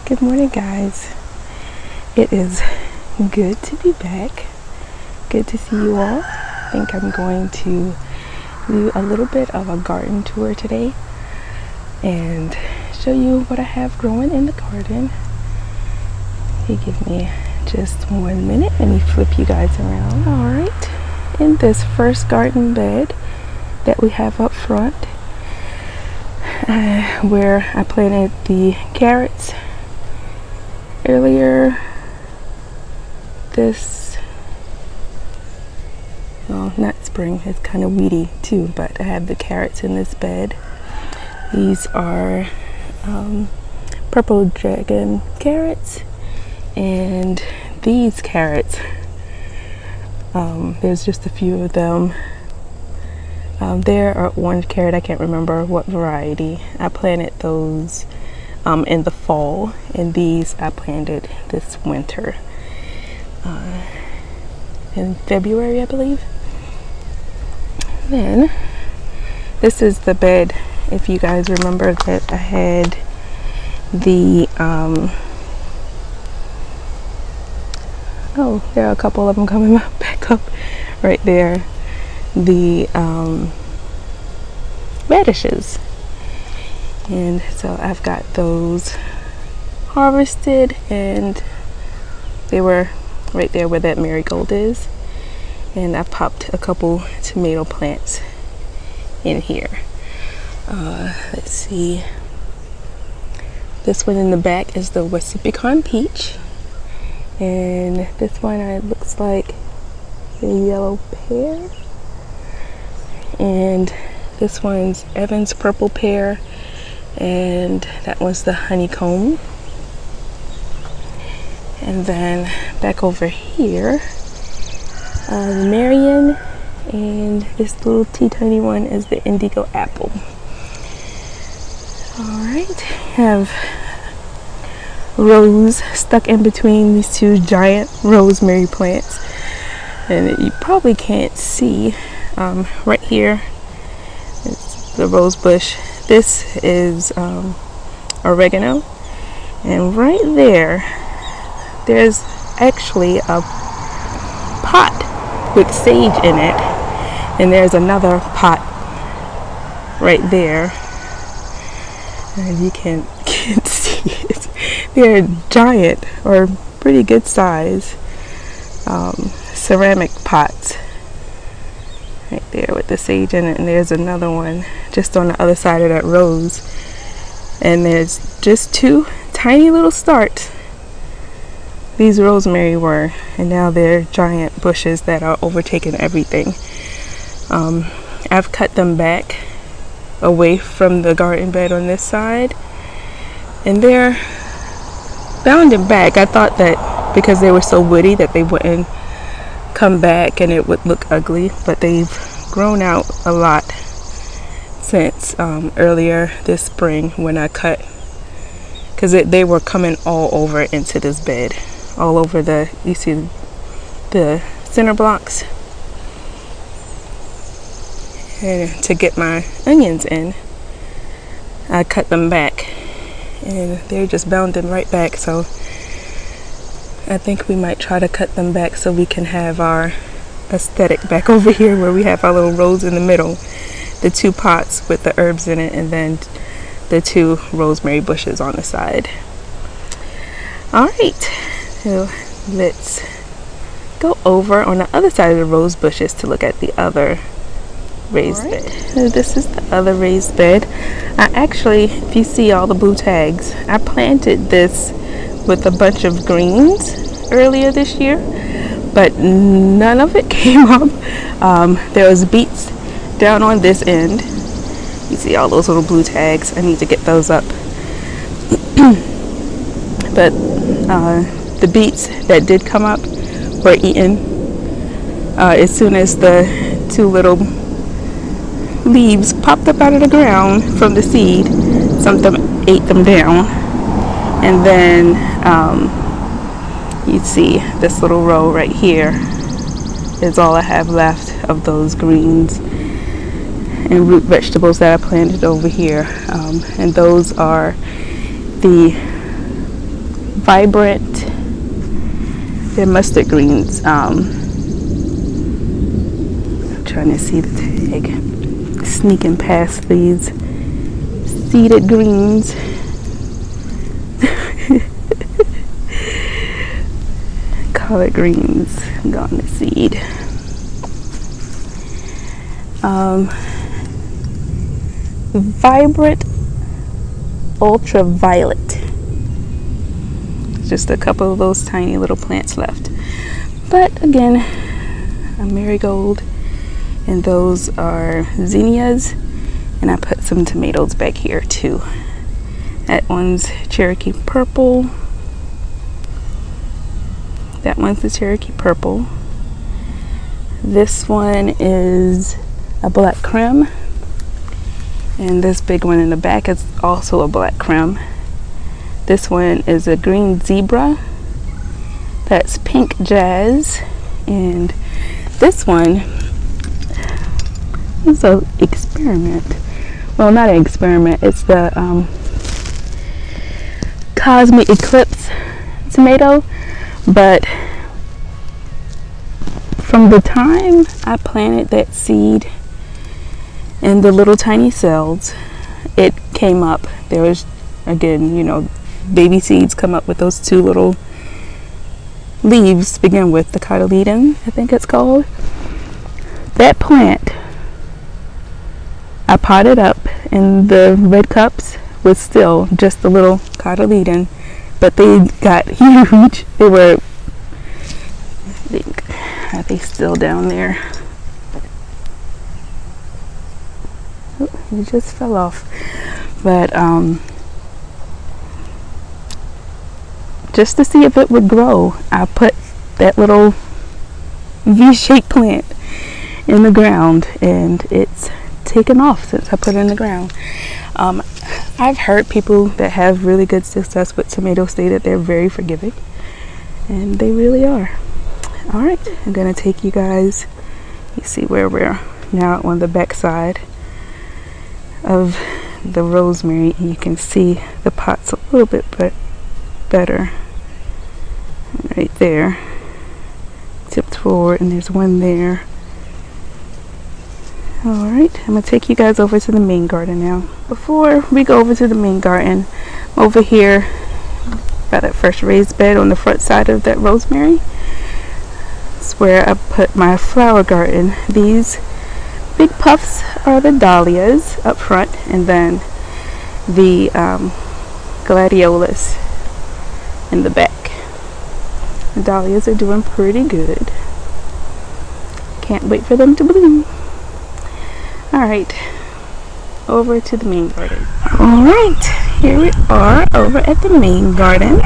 Good morning, guys. It is good to be back. Good to see you all. I think I'm going to do a little bit of a garden tour today and show you what I have growing in the garden. You give me just 1 minute. Let me flip you guys around. All right. In this first garden bed that we have up front, where I planted the carrots earlier not spring, it's kind of weedy too, but I have the carrots in this bed. These are purple dragon carrots, and these carrots, there's just a few of them. There are orange carrot, I can't remember what variety. I planted those in the fall, and these I planted this winter in February, I believe. Then this is the bed, if you guys remember, that I had the there are a couple of them coming back up right there, the radishes. And so I've got those harvested, and they were right there where that marigold is. And I popped a couple tomato plants in here. Let's see. This one in the back is the Wassipicon peach. And this one looks like a yellow pear. And this one's Evans purple pear. And that was the honeycomb. And then back over here, the Marion, and this little tiny one is the indigo apple. Alright, have rose stuck in between these two giant rosemary plants. And you probably can't see, right here is the rose bush. This is oregano, and right there's actually a pot with sage in it, and there's another pot right there, and you can't see it. They're giant, or pretty good size ceramic pots right there with the sage in it. And there's another one just on the other side of that rose, and there's just two tiny little starts. These rosemary were, and now they're giant bushes that are overtaking everything. I've cut them back away from the garden bed on this side, and they're bounding back. I thought that because they were so woody that they wouldn't come back and it would look ugly, but they've grown out a lot since earlier this spring when I cut, because they were coming all over into this bed, all over you see the center blocks. And to get my onions in, I cut them back, and they're just bounding right back. So I think we might try to cut them back so we can have our aesthetic back over here, where we have our little rows in the middle, the two pots with the herbs in it, and then the two rosemary bushes on the side. All right, so let's go over on the other side of the rose bushes to look at the other raised bed. So this is the other raised bed. I actually, if you see all the blue tags, I planted this with a bunch of greens earlier this year, but none of it came up. There was beets down on this end. You see all those little blue tags. I need to get those up. But the beets that did come up were eaten as soon as the two little leaves popped up out of the ground from the seed. Something ate them down, and then you see this little row right here is all I have left of those greens and root vegetables that I planted over here, and those are the Vibrant. They're mustard greens. I'm trying to see the tag. Sneaking past these seeded greens. Collard greens gone to seed. Vibrant ultraviolet. Just a couple of those tiny little plants left. But again, a marigold, and those are zinnias, and I put some tomatoes back here too. That one's Cherokee purple. That one's the Cherokee purple. This one is a black creme, and this big one in the back is also a black creme. This one is a green zebra. That's pink jazz. And this one is an experiment. Well, not an experiment. It's the Cosmic Eclipse tomato. But from the time I planted that seed in the little tiny cells, it came up. There was, again, you know, baby seeds come up with those two little leaves to begin with, the cotyledon, I think it's called. That plant I potted up in the red cups was still just the little cotyledon, but they got huge. They were, I think, are they still down there? Oh, it just fell off. But just to see if it would grow, I put that little V-shaped plant in the ground, and it's taken off since I put it in the ground. I've heard people that have really good success with tomatoes say that they're very forgiving, and they really are. All right, I'm gonna take you guys, you see where we're now on the back side of the rosemary, and you can see the pots a little bit better right there. Tipped forward, and there's one there. Alright, I'm going to take you guys over to the main garden now. Before we go over to the main garden, over here by that first raised bed on the front side of that rosemary, it's where I put my flower garden. These big puffs are the dahlias up front, and then the gladiolus in the back. The dahlias are doing pretty good. Can't wait for them to bloom. Alright, over to the main garden. Alright, here we are over at the main garden.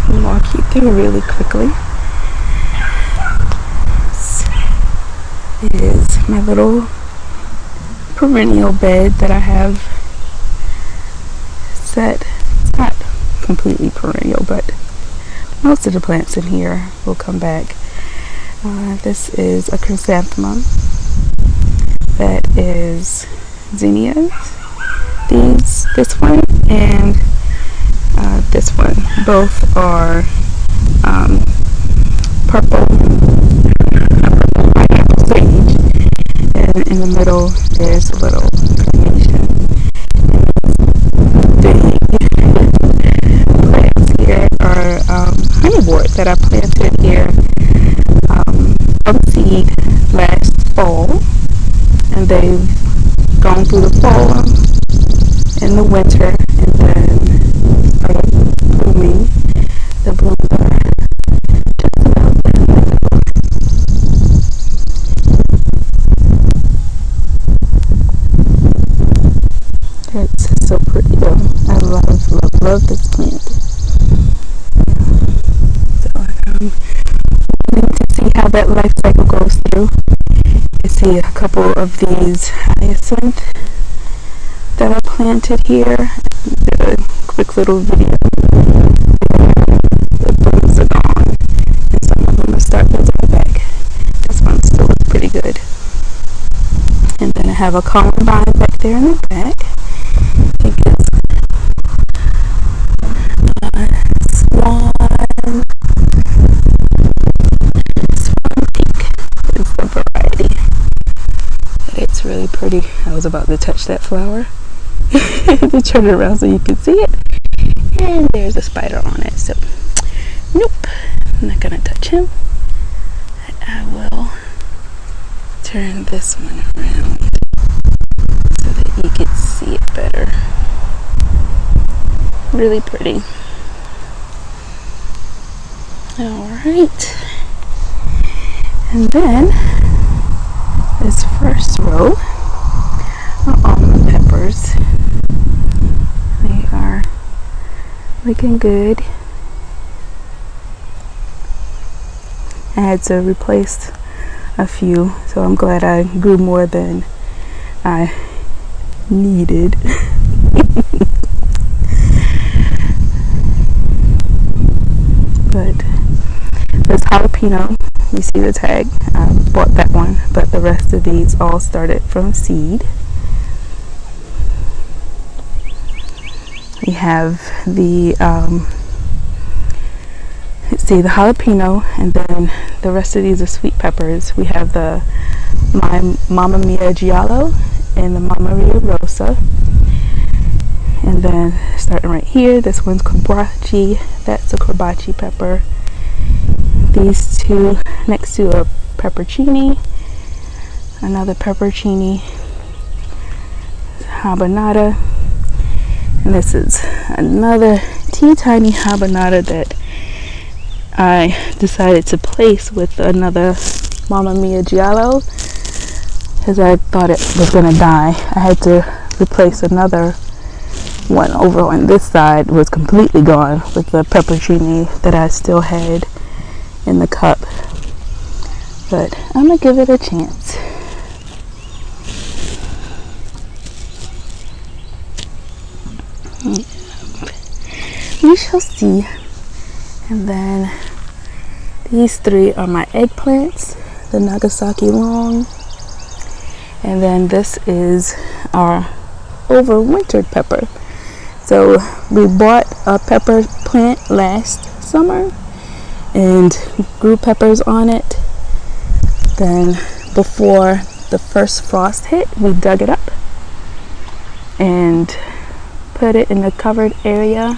I'll walk you through really quickly. This is my little perennial bed that I have set. It's not completely perennial, but most of the plants in here will come back. This is a chrysanthemum. That is zinnias. This one and this one. Both are purple sage. And in the middle there's a little carnation. The plants here are honeywort that I planted here from seed last fall, and they've gone through the fall and the winter, and then started blooming. The blooms are just about done. It's so pretty though. I love this plant. So to see how that life cycle goes through. You see a couple of these hyacinth that I planted here. Did a quick little video. The blooms are gone, and some of them are starting to go back. This one still looks pretty good. And then I have a columbine back there in the back. I think it's was about to touch that flower. To turn it around so you can see it. And there's a spider on it. So, nope. I'm not gonna touch him. But I will turn this one around so that you can see it better. Really pretty. Alright. And then this first row are almond peppers. They are looking good. I had to replace a few, so I'm glad I grew more than I needed. But this jalapeno, you see the tag, I bought that one, but the rest of these all started from seed. We have the the jalapeno, and then the rest of these are sweet peppers. We have the Mamma Mia Giallo and the Mamma Mia Rosa. And then starting right here, this one's Corbaci. That's a Corbaci pepper. These two next to a peppercini, another peppercini, habanada, and this is another teeny tiny habanada that I decided to place with another Mamma Mia Giallo because I thought it was gonna die. I had to replace another one over on this side, was completely gone with the peppercini that I still had in the cup, but I'm gonna give it a chance. We shall see. And then these three are my eggplants, the Nagasaki long, and then this is our overwintered pepper. So we bought a pepper plant last summer and grew peppers on it. Then before the first frost hit, we dug it up and put it in a covered area,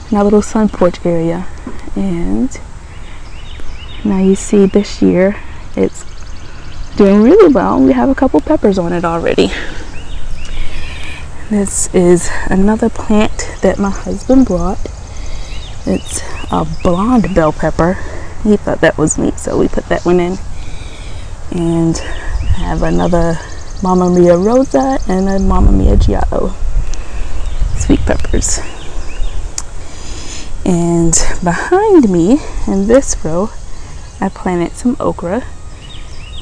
in a little sun porch area. And now you see this year it's doing really well. We have a couple peppers on it already. This is another plant that my husband brought. It's a blonde bell pepper. He thought that was neat, so we put that one in. And I have another Mamma Mia Rosa and a Mamma Mia Giallo sweet peppers. And behind me in this row, I planted some okra,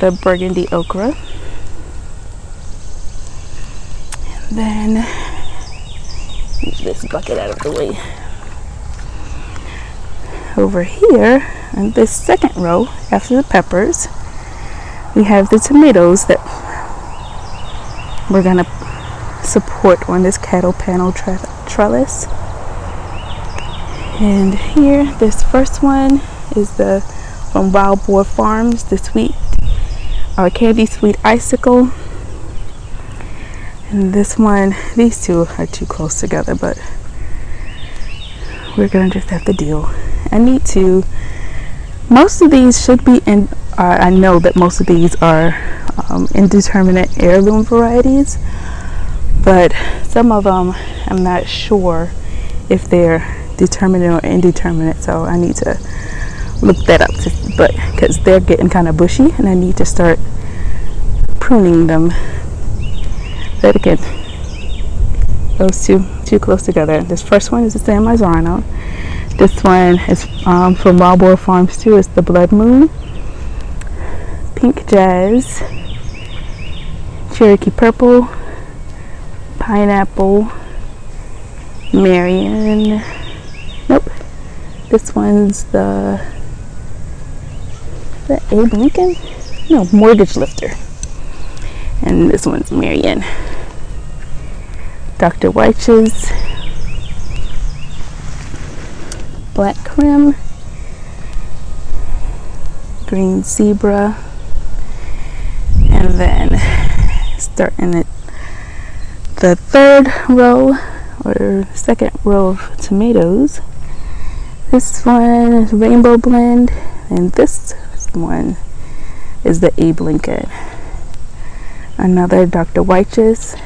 the burgundy okra. And then move this bucket out of the way. Over here in this second row, after the peppers, we have the tomatoes that we're gonna support on this cattle panel trellis. And here, this first one is from Wild Boar Farms, the candy sweet icicle. And this one, these two are too close together, but we're gonna just have to deal. Most of these should be I know that most of these are indeterminate heirloom varieties, but some of them I'm not sure if they're determinate or indeterminate, so I need to look that up, because they're getting kind of bushy and I need to start pruning them. But again, those two too close together. This first one is the San Marzano. This one is from Wild Boar Farms too. It's the Blood Moon, Pink Jazz, Cherokee Purple, Pineapple, Marion. Nope. This one's the Abe Lincoln? No, Mortgage Lifter. And this one's Marion. Dr. Weich's, Black Krim, Green Zebra, and then starting at the third row or second row of tomatoes. This one is Rainbow Blend, and this one is the Abe Lincoln. Another Dr. Weich's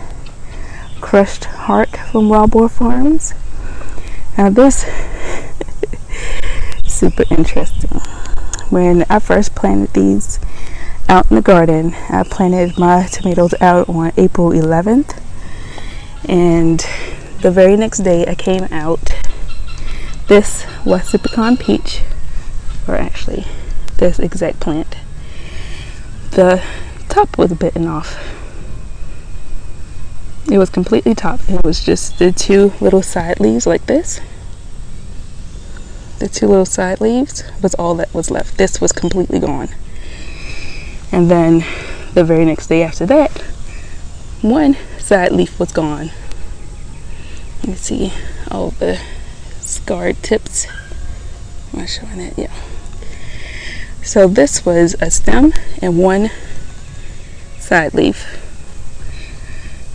Crushed Heart from Wild Boar Farms. Now this super interesting. When I first planted these out in the garden, I planted my tomatoes out on April 11th, and the very next day I came out, this West Pecan peach, or actually this exact plant, the top was bitten off. It was completely top. It was just the two little side leaves like this. The two little side leaves was all that was left. This was completely gone. And then the very next day after that, one side leaf was gone. You can see all the scarred tips. Am I showing that? Yeah. So this was a stem and one side leaf.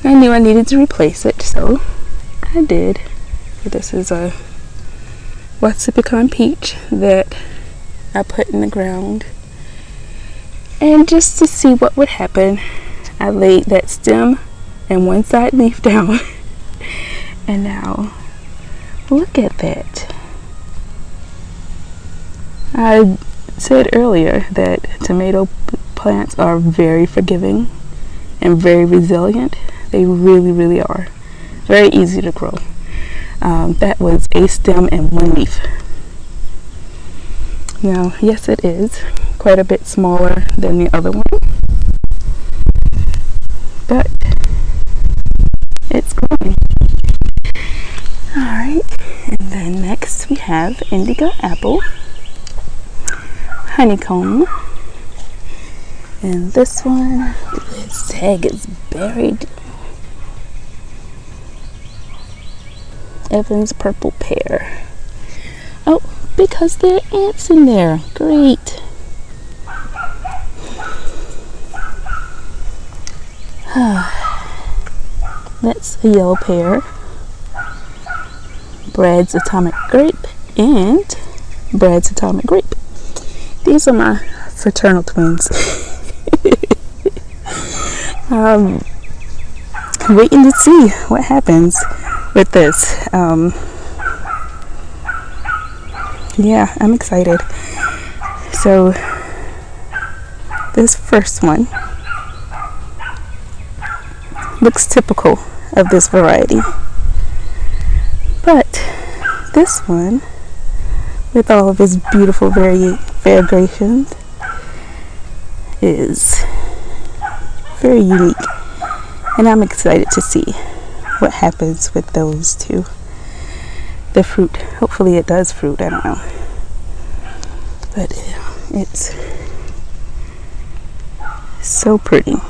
I knew I needed to replace it, so I did. This is a West Pecan peach that I put in the ground. And just to see what would happen, I laid that stem and one side leaf down. And now, look at that. I said earlier that tomato plants are very forgiving and very resilient. They really, really are. Very easy to grow. That was a stem and one leaf. Now, yes, it is quite a bit smaller than the other one, but it's growing. Alright, and then next we have indigo apple, honeycomb, and this one, this tag is buried. Evans purple pear. Oh, because there are ants in there. Great. That's a yellow pear. Brad's Atomic Grape and Brad's Atomic Grape. These are my fraternal twins. Waiting to see what happens with this. Yeah, I'm excited. So this first one looks typical of this variety, but this one, with all of its beautiful variegations, is very unique, and I'm excited to see what happens with those two. The fruit, hopefully it does fruit, I don't know, but it's so pretty.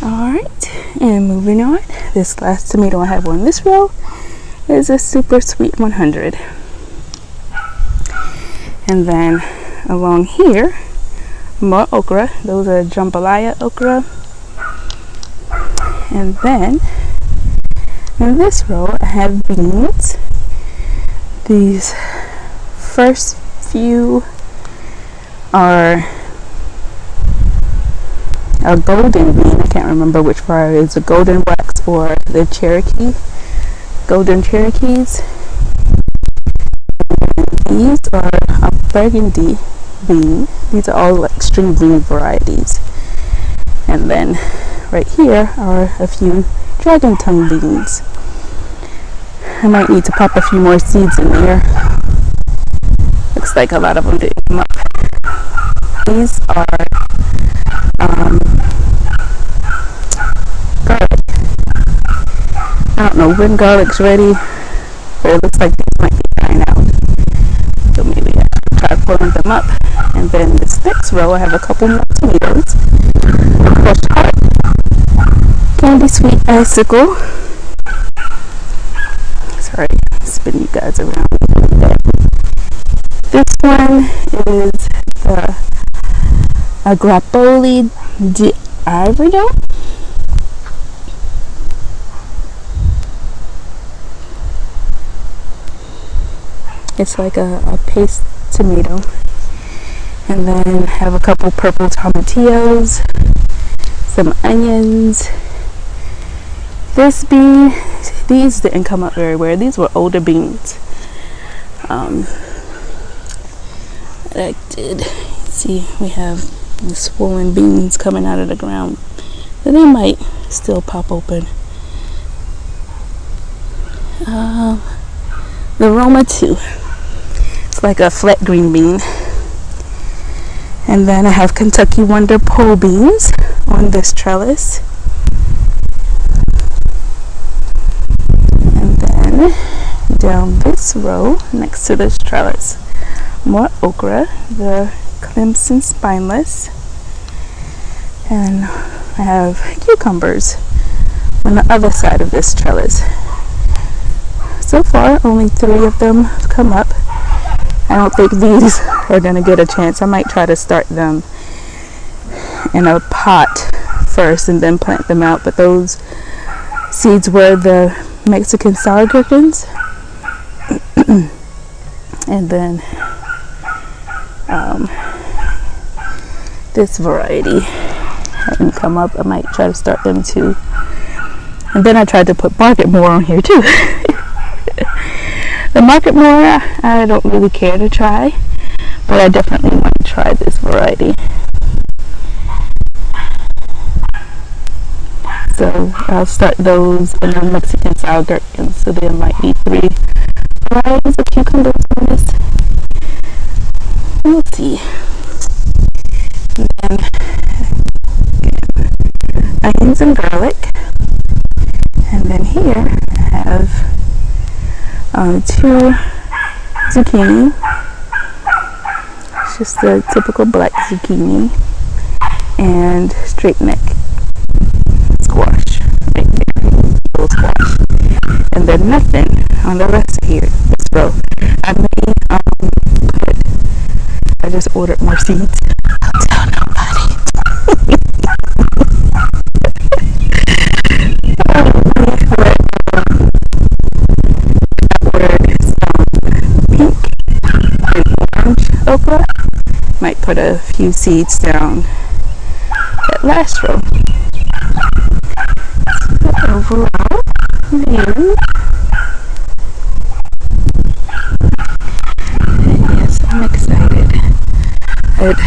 Alright, and moving on, this last tomato I have on this row is a Super Sweet 100. And then along here, more okra. Those are jambalaya okra. And then in this row I have beans. These first few are a golden bean. I can't remember which variety is, a golden wax or the Cherokee, golden Cherokees. And these are a burgundy bean. These are all extreme green varieties. And then right here are a few dragon tongue beans. I might need to pop a few more seeds in there. Looks like a lot of them didn't come up. These are garlic. I don't know when garlic's ready, but it looks like these might be dying out. So maybe I can try pulling them up. And then this next row I have a couple more tomatoes. Crushed Heart, Candy Sweet Icicle. Sorry, spin you guys around a little bit. This one is the a Grappoli di Arvido. It's like a paste tomato. And then have a couple purple tomatillos, some onions. This bean, these didn't come up very well. These were older beans. I did see we have the swollen beans coming out of the ground, but they might still pop open. The Roma 2. It's like a flat green bean. And then I have Kentucky Wonder pole beans on this trellis. And then down this row next to this trellis, more okra, the Clemson spineless. And I have cucumbers on the other side of this trellis. So far, only 3 of them have come up. I don't think these are going to get a chance. I might try to start them in a pot first and then plant them out. But those seeds were the Mexican sour gherkins. And then this variety hadn't come up. I might try to start them too. And then I tried to put Market More on here too. The Market More, I don't really care to try, but I definitely want to try this variety. So I'll start those in the Mexican sour gherkins. So there might be 3 varieties of cucumbers on this. We'll see. And then onions and garlic. And then here I have 2 zucchini. It's just the typical black zucchini. And straight neck squash. Right there. Little squash. And then nothing on the rest of here. This row. I just ordered more seeds. Don't tell nobody. Okra. Might put a few seeds down that last row. So overall, yes, I'm excited. Let's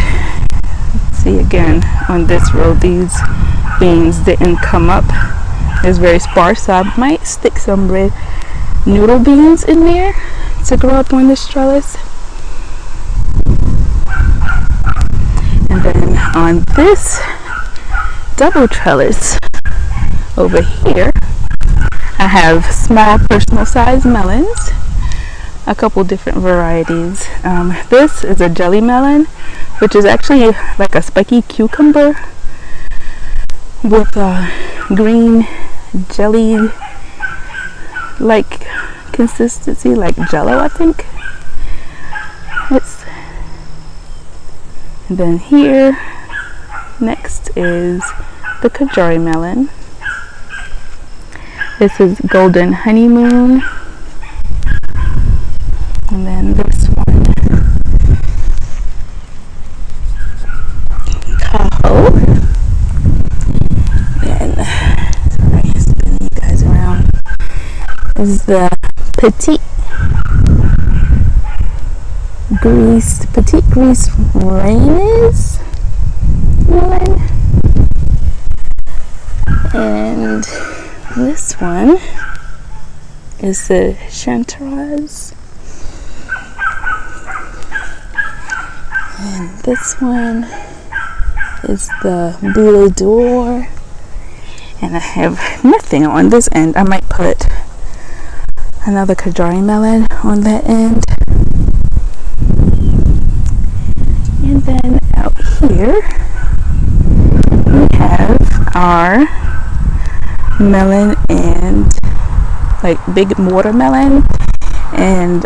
see again on this row, these beans didn't come up. It's very sparse, so I might stick some red noodle beans in there to grow up on this trellis. And then on this double trellis over here, I have small personal size melons, a couple different varieties. This is a jelly melon, which is actually like a spiky cucumber with a green jelly like consistency, like jello, I think. And then here next is the Kajari melon. This is Golden Honeymoon. And then this one, Tahoe. Then, sorry, spinning you guys around, is the Petite Gris Reynes melon. And this one is the Chanteraz. And this one is the Boulet d'Or. And I have nothing on this end. I might put another Kajari melon on that end. And then out here we have our melon and like big watermelon and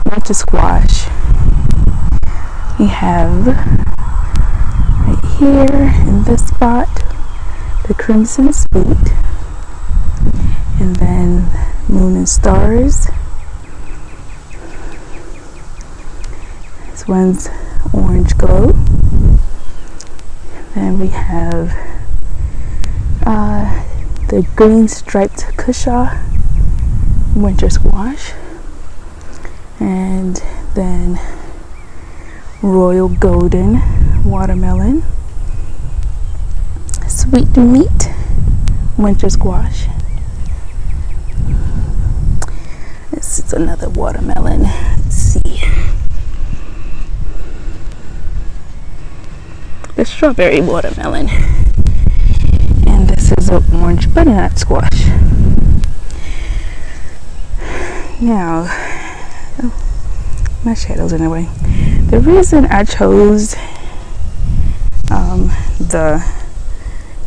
winter squash. We have right here in this spot the Crimson Sweet, and then Moon and Stars. This one's Orange Glow. Then we have the Green Striped Cushaw Winter Squash, and then Royal Golden Watermelon, Sweet Meat Winter Squash. This is another watermelon. Let's see. The strawberry watermelon. And this is an orange butternut squash. Now, my shadow's in the way. The reason I chose the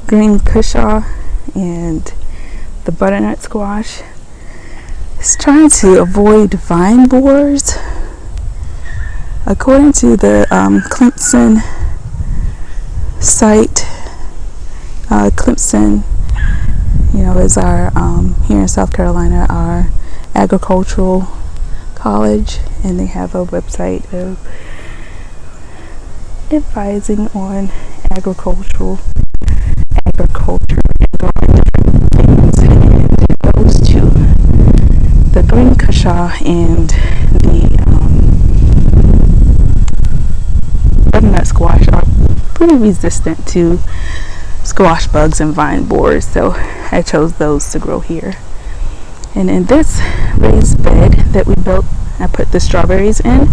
green cushaw and the butternut squash is trying to avoid vine borers. According to the Clemson site, Clemson, is our here in South Carolina, our agricultural college, and they have a website of advising on agriculture and growing different things. And those two, the green cushaw and the butternut squash, are pretty resistant to squash bugs and vine borers, so I chose those to grow here. And in this raised bed that we built, I put the strawberries in.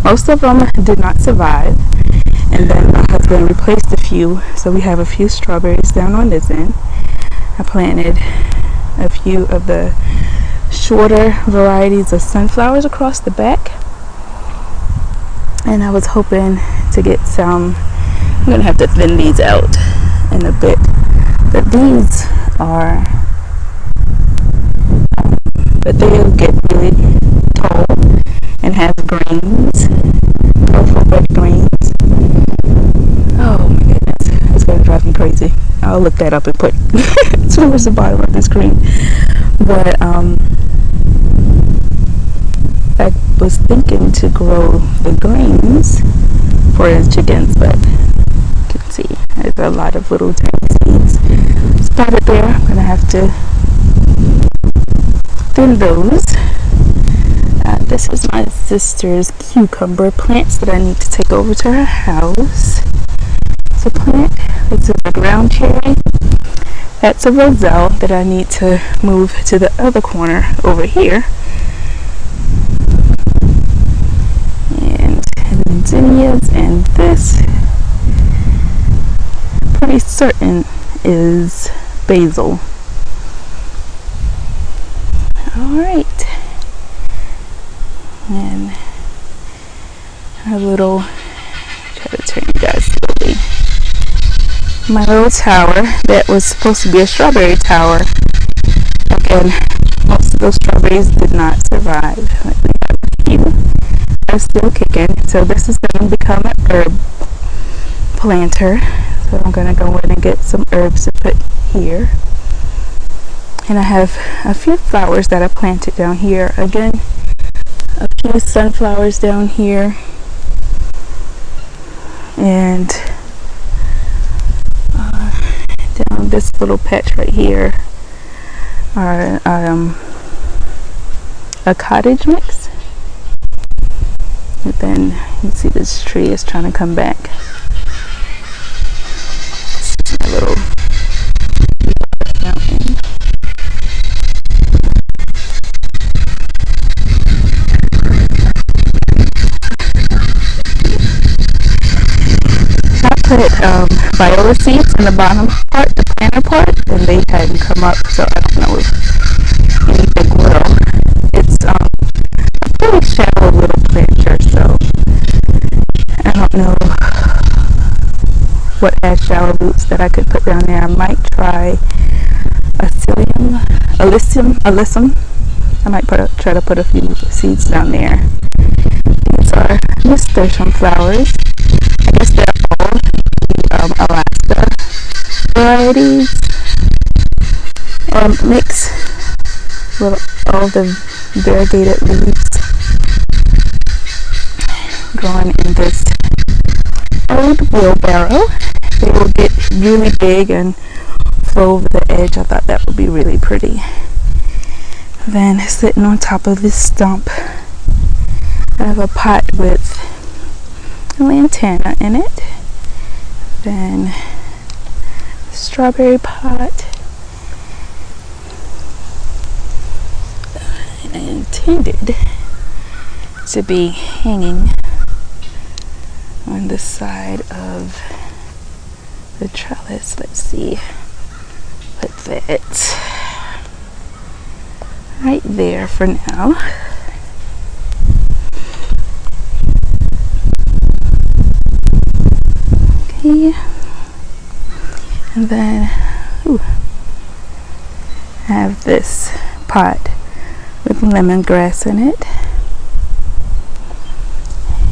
Most of them did not survive, and then my husband replaced a few, so we have a few strawberries down on this end. I planted a few of the shorter varieties of sunflowers across the back, and I was hoping to get some. I'm gonna have to thin these out in a bit, but these are but they'll get really tall and have greens, colorful red greens. Oh my goodness, it's gonna drive me crazy. I'll look that up and put towards the bottom of the screen. But I was thinking to grow the greens for the chickens, but you can see there's a lot of little tiny seeds spotted there. I'm gonna have to thin those. This is my sister's cucumber plants that I need to take over to her house. It's a plant. This is a ground cherry. That's a roselle that I need to move to the other corner over here. And zinnias, and this, pretty certain, is basil. Alright, and a little, try to turn you guys slowly. My little tower that was supposed to be a strawberry tower. Again, most of those strawberries did not survive. We have a few are still kicking, so this is going to become an herb planter. So I'm going to go in and get some herbs to put here. And I have a few flowers that I planted down here. Again, a few sunflowers down here. And down this little patch right here are a cottage mix. And then you see this tree is trying to come back. This is my little fountain. Put viola seeds in the bottom part, the planter part, and they hadn't come up, so I don't know if anything will. It's a pretty shallow little planter, so I don't know what has shallow roots that I could put down there. I might try alyssum. I might try to put a few seeds down there. These are nasturtium flowers. I guess they're all Alaska varieties, mixed with all the variegated leaves growing in this old wheelbarrow. They will get really big and flow over the edge. I thought that would be really pretty. Then sitting on top of this stump, I have a pot with a lantana in it. Then strawberry pot. I intended to be hanging on the side of the trellis. Let's see, put that right there for now. Okay, and then I have this pot with lemongrass in it,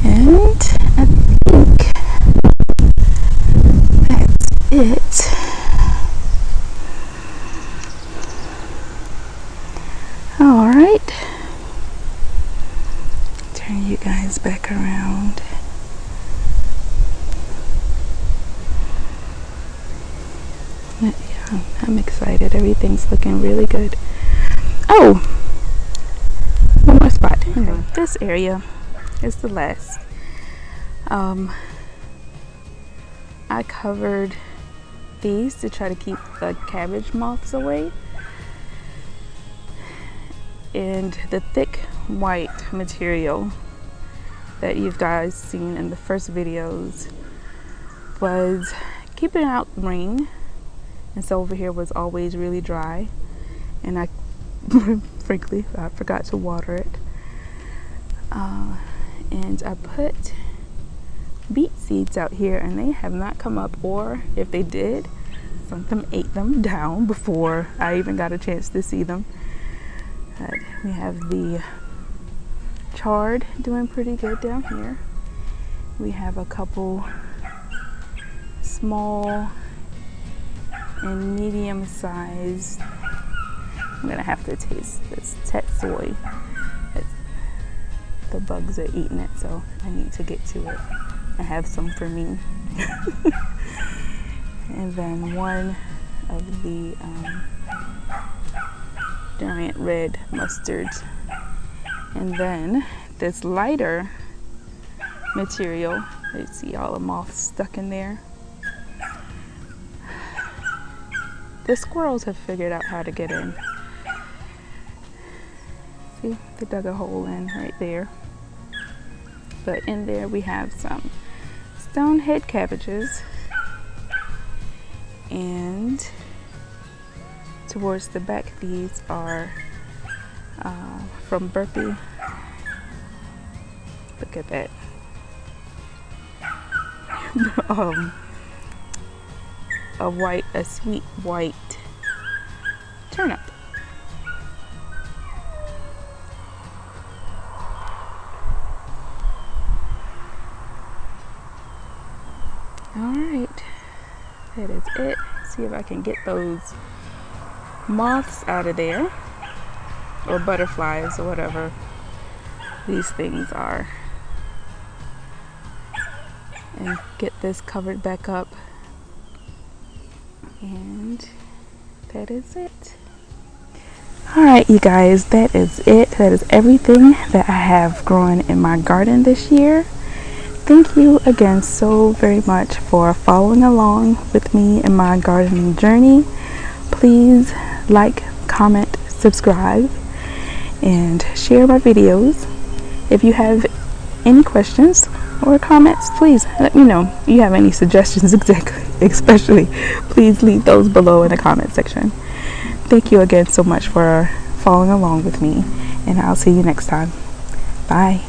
and I think that's it. All right, turn you guys back around. Yeah, I'm excited. Everything's looking really good. Oh, one more spot. Okay. This area is the last. I covered these to try to keep the cabbage moths away. And the thick white material that you guys seen in the first videos was keeping out rain. And so over here was always really dry. And I frankly, I forgot to water it. And I put beet seeds out here, and they have not come up, or if they did, something ate them down before I even got a chance to see them. We have the chard doing pretty good down here. We have a couple small and medium sized. I'm gonna have to taste this Tetsoi. The bugs are eating it, so I need to get to it. I have some for me. And then one of the giant red mustards. And then this lighter material. Let's see, all the moths stuck in there. The squirrels have figured out how to get in. See, they dug a hole in right there. But in there we have some stonehead cabbages, and towards the back these are from Burpee. Look at that. A sweet white turnip. Alright, that is it. See if I can get those moths out of there, or butterflies, or whatever these things are, and get this covered back up. And that is it. Alright, you guys, that is it. That is everything that I have growing in my garden this year. Thank you again so very much for following along with me in my gardening journey. Please like, comment, subscribe, and share my videos. If you have any questions or comments, please let me know. If you have any suggestions, especially, please leave those below in the comment section. Thank you again so much for following along with me, and I'll see you next time. Bye.